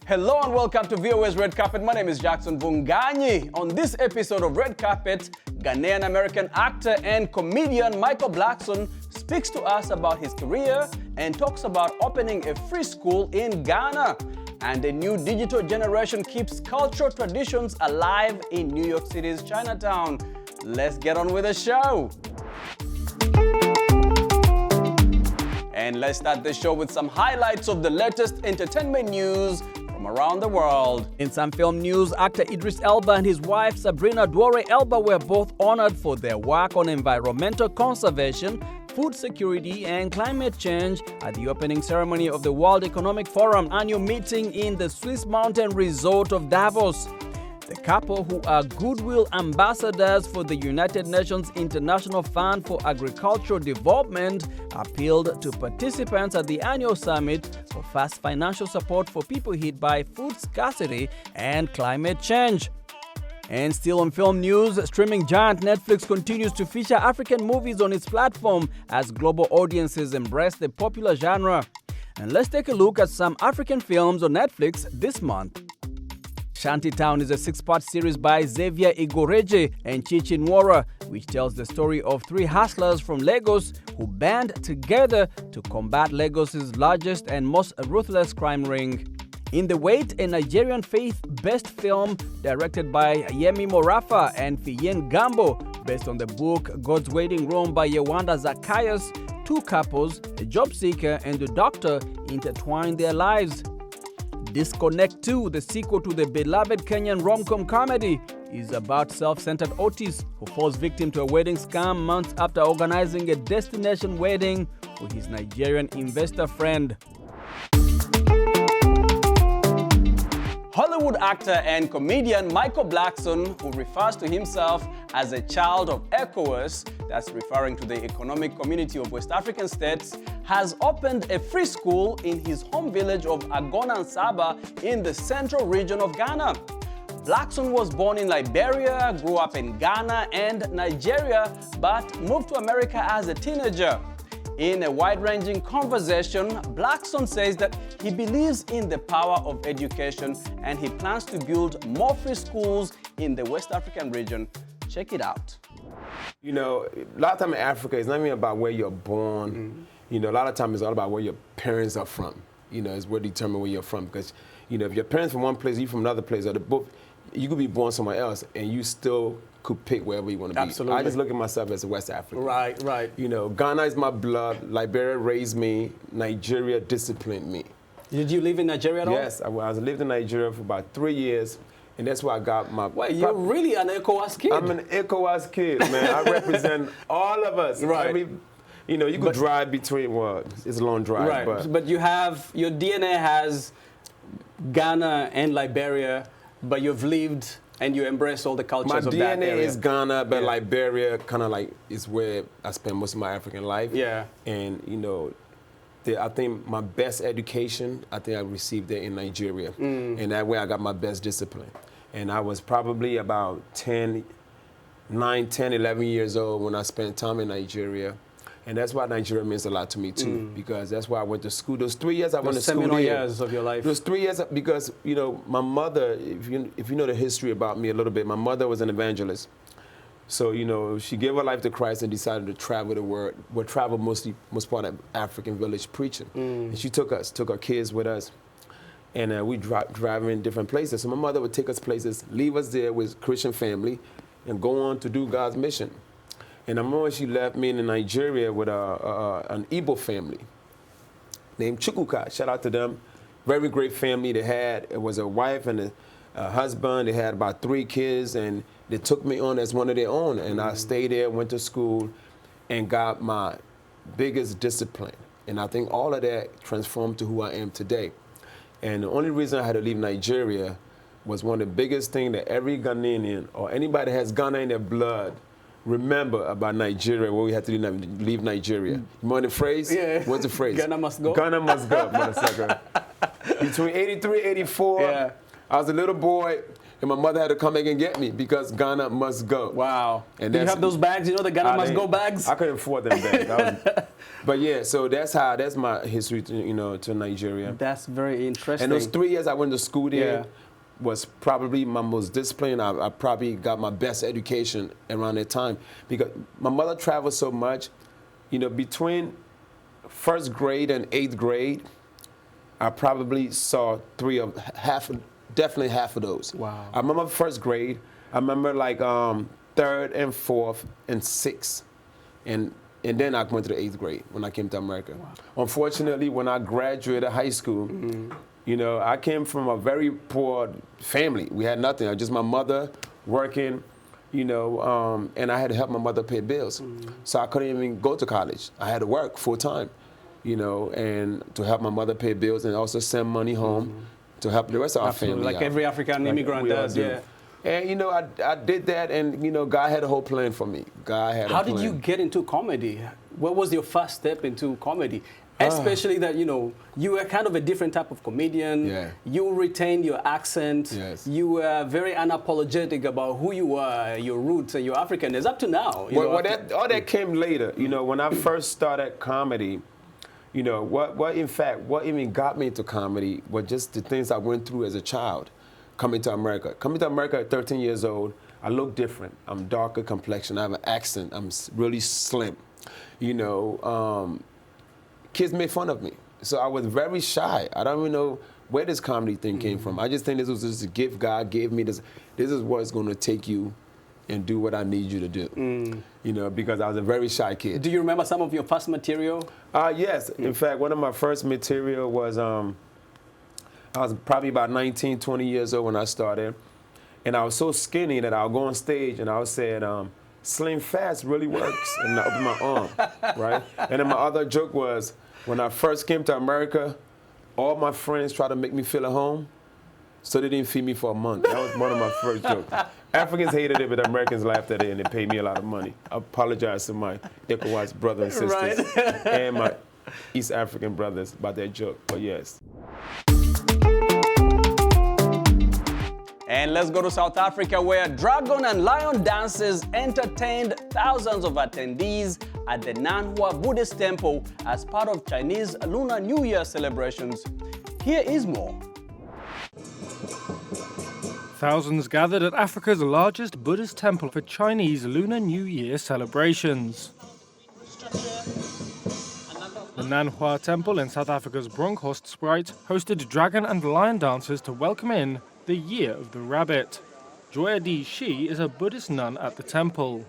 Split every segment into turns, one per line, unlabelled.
Hello and welcome to VOA's Red Carpet. My name is Jackson Vunganyi. On this episode of Red Carpet, Ghanaian-American actor and comedian Michael Blackson speaks to us about his career and talks about opening a free school in Ghana. And a new digital generation keeps cultural traditions alive in New York City's Chinatown. Let's get on with the show. And let's start the show with some highlights of the latest entertainment news from around the world. In some film news, actor Idris Elba and his wife Sabrina Dwore Elba were both honored for their work on environmental conservation, food security, and climate change at the opening ceremony of the World Economic Forum annual meeting in the Swiss mountain resort of Davos. The couple, who are goodwill ambassadors for the United Nations International Fund for Agricultural Development, appealed to participants at the annual summit for fast financial support for people hit by food scarcity and climate change. And still on film news, streaming giant Netflix continues to feature African movies on its platform as global audiences embrace the popular genre. And let's take a look at some African films on Netflix this month. Shantytown is a 6-part series by Xavier Igoreje and Chichi Nwora, which tells the story of 3 hustlers from Lagos who band together to combat Lagos's largest and most ruthless crime ring. In The Wait, a Nigerian faith-based film directed by Yemi Morafa and Fiyen Gambo, based on the book God's Waiting Room by Yewanda Zacchaeus, 2 couples, a job seeker and a doctor, intertwine their lives. Disconnect 2, the sequel to the beloved Kenyan rom-com comedy, is about self-centered Otis, who falls victim to a wedding scam months after organizing a destination wedding for his Nigerian investor friend. Hollywood actor and comedian Michael Blackson, who refers to himself as a child of ECOWAS, that's referring to the Economic Community of West African States, has opened a free school in his home village of Agona-Nsaba in the central region of Ghana. Blackson was born in Liberia, grew up in Ghana and Nigeria, but moved to America as a teenager. In a wide-ranging conversation, Blackson says that he believes in the power of education and he plans to build more free schools in the West African region. Check it out.
You know, a lot of time in Africa, it's not even about where you're born. Mm-hmm. You know, a lot of time it's all about where your parents are from. You know, it's what determines where you're from. Because, you know, if your parents from one place, you from another place, or both, you could be born somewhere else and you still could pick wherever you want to be.
Absolutely.
I just look at myself as a West African.
Right, right.
You know, Ghana is my blood. Liberia raised me. Nigeria disciplined me.
Did you live in Nigeria at all?
Yes, I lived in Nigeria for about 3 years. And that's where I got my...
Wait, you're really an ECOWAS kid?
I'm an ECOWAS kid, man. I represent all of us.
Right.
You know, you could drive between, well, it's a long drive.
Right, but you have, your DNA has Ghana and Liberia, but you've lived and you embrace all the cultures of that area.
My DNA is Ghana, but Liberia kind of like is where I spent most of my African life.
Yeah.
And, you know, I think my best education, I think I received it in Nigeria. And that way I got my best discipline. And I was probably about 11 years old when I spent time in Nigeria. And that's why Nigeria means a lot to me too, because that's why I went to school. Those 3 years I went to school there.
Seminal years of your life.
Those 3 years, because, you know, my mother, if you know the history about me a little bit, my mother was an evangelist. So, you know, she gave her life to Christ and decided to travel the world. We traveled most part of African village preaching. And she took our kids with us. And we driving in different places. So my mother would take us places, leave us there with Christian family, and go on to do God's mission. And I remember when she left me in Nigeria with an Igbo family named Chukwuka. Shout out to them. Very great family they had. It was a wife and a husband. They had about 3 kids, and they took me on as one of their own. And I stayed there, went to school, and got my biggest discipline. And I think all of that transformed to who I am today. And the only reason I had to leave Nigeria was one of the biggest things that every Ghanaian or anybody that has Ghana in their blood remember about Nigeria, where we had to leave Nigeria. You know the phrase?
Yeah.
What's the phrase?
Ghana must go.
Ghana must go, motherfucker. Between 83 and 84, I was a little boy and my mother had to come back and get me because Ghana must go.
Wow.
And
do you have those bags? You know the Ghana must go bags?
I couldn't afford them bags. But yeah, so that's my history to, to Nigeria.
That's very interesting.
And those 3 years I went to school there was probably my most disciplined. I probably got my best education around that time because my mother traveled so much. Between first grade and 8th grade, I probably saw definitely half of those.
Wow.
I remember first grade. I remember like 3rd and 4th and 6th. And then I went to the 8th grade when I came to America. Wow. Unfortunately, when I graduated high school, I came from a very poor family. We had nothing. Just my mother working, and I had to help my mother pay bills. So I couldn't even go to college. I had to work full time, and to help my mother pay bills and also send money home to help the rest of our family
like
out.
every African immigrant does, yeah.
And, I did that, and, God had a whole plan for me. God had a plan.
How did you get into comedy? What was your first step into comedy? Especially that, you were kind of a different type of comedian.
Yeah.
You retained your accent.
Yes.
You were very unapologetic about who you were, your roots and your Africanness up to now.
All that came later. When I first started comedy, what even got me into comedy was just the things I went through as a child coming to America. Coming to America at 13 years old, I look different. I'm darker complexion. I have an accent. I'm really slim. Kids made fun of me. So I was very shy. I don't even know where this comedy thing came from. I just think this was just a gift God gave me. This is what's going to take you and do what I need you to do. Because I was a very shy kid.
Do you remember some of your first material?
Yes. In fact, one of my first material was, I was probably about 19, 20 years old when I started. And I was so skinny that I would go on stage and I would say, slim fast really works. And I opened my arm, right? And then my other joke was, when I first came to America, all my friends tried to make me feel at home, so they didn't feed me for a month. That was one of my first jokes. Africans hated it, but Americans laughed at it, and they paid me a lot of money. I apologize to my ECOWAS brothers and sisters and my East African brothers about that joke, but yes.
And let's go to South Africa, where dragon and lion dances entertained thousands of attendees at the Nanhua Buddhist temple as part of Chinese Lunar New Year celebrations. Here is more.
Thousands gathered at Africa's largest Buddhist temple for Chinese Lunar New Year celebrations. The Nanhua Temple in South Africa's Bronkhorstspruit hosted dragon and lion dancers to welcome in the Year of the Rabbit. Joya Di Shi is a Buddhist nun at the temple.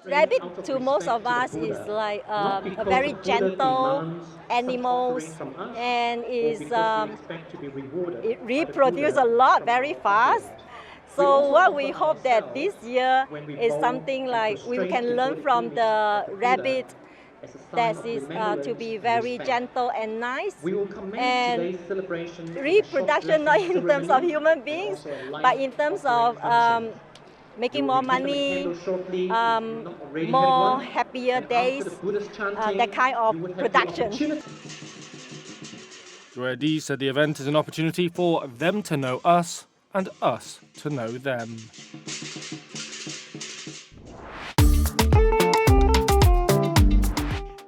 Rabbit to most of us is like a very gentle animal, and it reproduces a lot very fast. So what we hope that this year is something like we can learn from the rabbit, that is to be very gentle and nice, and reproduction not in terms of human beings, but in terms of making more money, more happier days, that kind of production.
Joya Di said the event is an opportunity for them to know us and us to know them.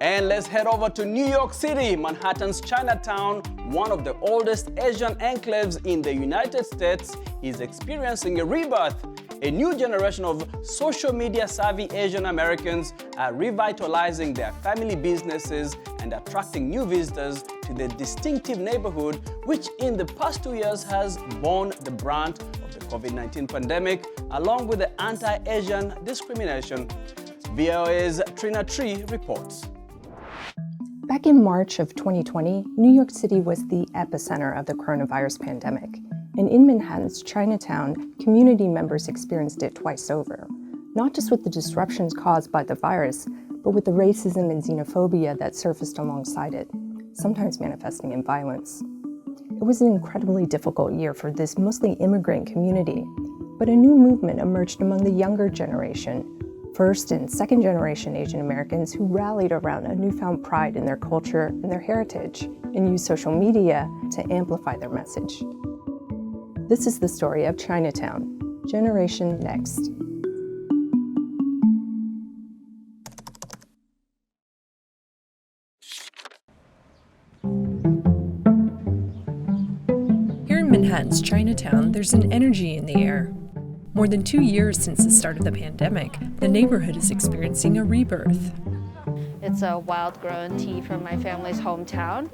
And let's head over to New York City. Manhattan's Chinatown, one of the oldest Asian enclaves in the United States, is experiencing a rebirth. A new generation of social media savvy Asian Americans are revitalizing their family businesses and attracting new visitors to the distinctive neighborhood, which in the past 2 years has borne the brunt of the COVID-19 pandemic, along with the anti-Asian discrimination. VOA's Trina Tree reports.
Back in March of 2020, New York City was the epicenter of the coronavirus pandemic. And in Manhattan's Chinatown, community members experienced it twice over. Not just with the disruptions caused by the virus, but with the racism and xenophobia that surfaced alongside it, sometimes manifesting in violence. It was an incredibly difficult year for this mostly immigrant community, but a new movement emerged among the younger generation, first and second generation Asian Americans who rallied around a newfound pride in their culture and their heritage and used social media to amplify their message. This is the story of Chinatown, Generation Next. Here in Manhattan's Chinatown, there's an energy in the air. More than 2 years since the start of the pandemic, the neighborhood is experiencing a rebirth.
It's a wild-grown tea from my family's hometown.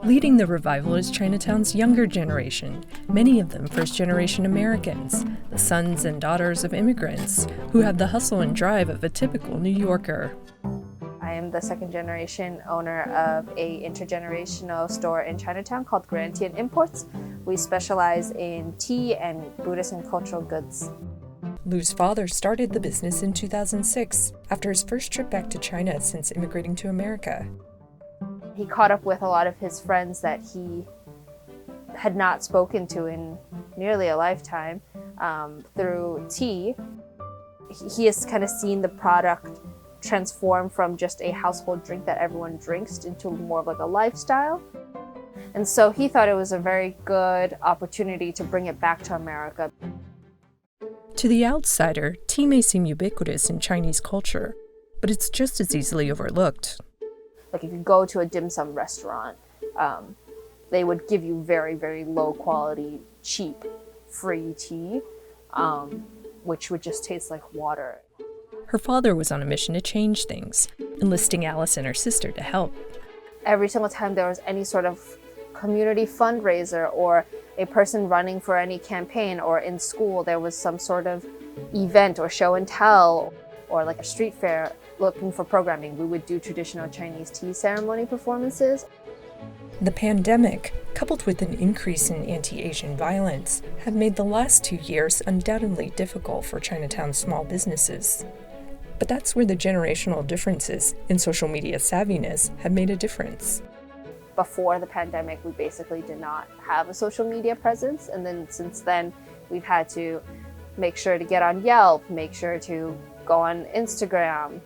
Leading the revival is Chinatown's younger generation, many of them first-generation Americans, the sons and daughters of immigrants, who have the hustle and drive of a typical New Yorker.
I am the second-generation owner of an intergenerational store in Chinatown called Ghanaian-American. We specialize in tea and Buddhist and cultural goods.
Lou's father started the business in 2006, after his first trip back to China since immigrating to America.
He caught up with a lot of his friends that he had not spoken to in nearly a lifetime through tea. He has kind of seen the product transform from just a household drink that everyone drinks into more of like a lifestyle. And so he thought it was a very good opportunity to bring it back to America.
To the outsider, tea may seem ubiquitous in Chinese culture, but it's just as easily overlooked.
Like if you go to a dim sum restaurant, they would give you very, very low quality, cheap, free tea, which would just taste like water.
Her father was on a mission to change things, enlisting Alice and her sister to help.
Every single time there was any sort of community fundraiser or a person running for any campaign, or in school there was some sort of event or show and tell, or like a street fair looking for programming, we would do traditional Chinese tea ceremony performances.
The pandemic, coupled with an increase in anti-Asian violence, have made the last 2 years undoubtedly difficult for Chinatown's small businesses. But that's where the generational differences in social media savviness have made a difference.
Before the pandemic, we basically did not have a social media presence, and then since then, we've had to make sure to get on Yelp, make sure to go on Instagram.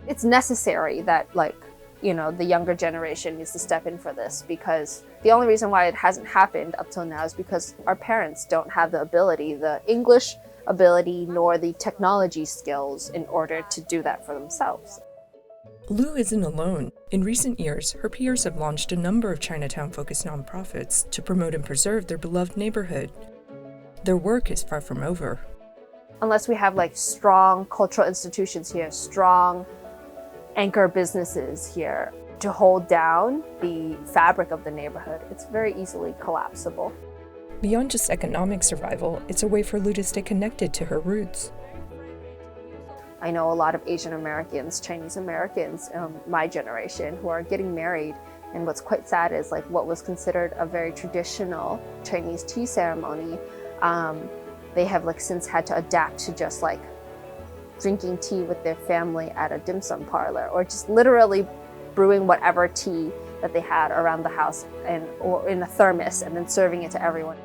It's necessary that, the younger generation needs to step in for this, because the only reason why it hasn't happened up till now is because our parents don't have the ability, the English ability, nor the technology skills in order to do that for themselves.
Lou isn't alone. In recent years, her peers have launched a number of Chinatown-focused nonprofits to promote and preserve their beloved neighborhood. Their work is far from over.
Unless we have strong cultural institutions here, strong anchor businesses here to hold down the fabric of the neighborhood, it's very easily collapsible.
Beyond just economic survival, it's a way for Lou to stay connected to her roots.
I know a lot of Asian Americans, Chinese Americans, my generation, who are getting married, and what's quite sad is what was considered a very traditional Chinese tea ceremony, they have since had to adapt to just drinking tea with their family at a dim sum parlor, or just literally brewing whatever tea that they had around the house or in a thermos and then serving it to everyone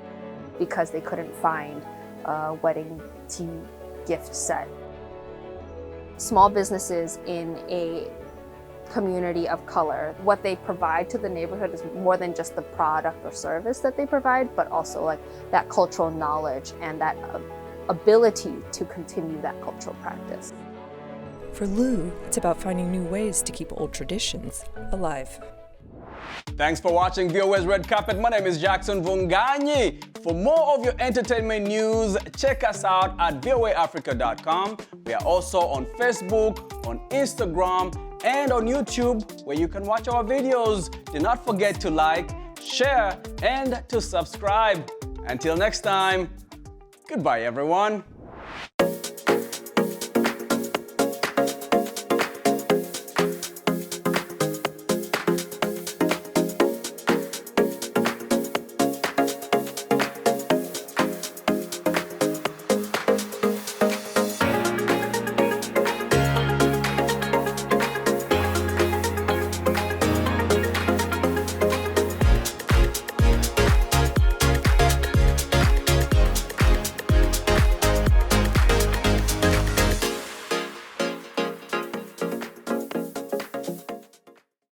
because they couldn't find a wedding tea gift set. Small businesses in a community of color, what they provide to the neighborhood is more than just the product or service that they provide, but also that cultural knowledge and that ability to continue that cultural practice.
For Lou, it's about finding new ways to keep old traditions alive.
Thanks for watching VOA's Red Carpet. My name is Jackson Vunganyi. For more of your entertainment news, check us out at voaafrica.com. We are also on Facebook, on Instagram, and on YouTube, where you can watch our videos. Do not forget to like, share, and to subscribe. Until next time, goodbye, everyone.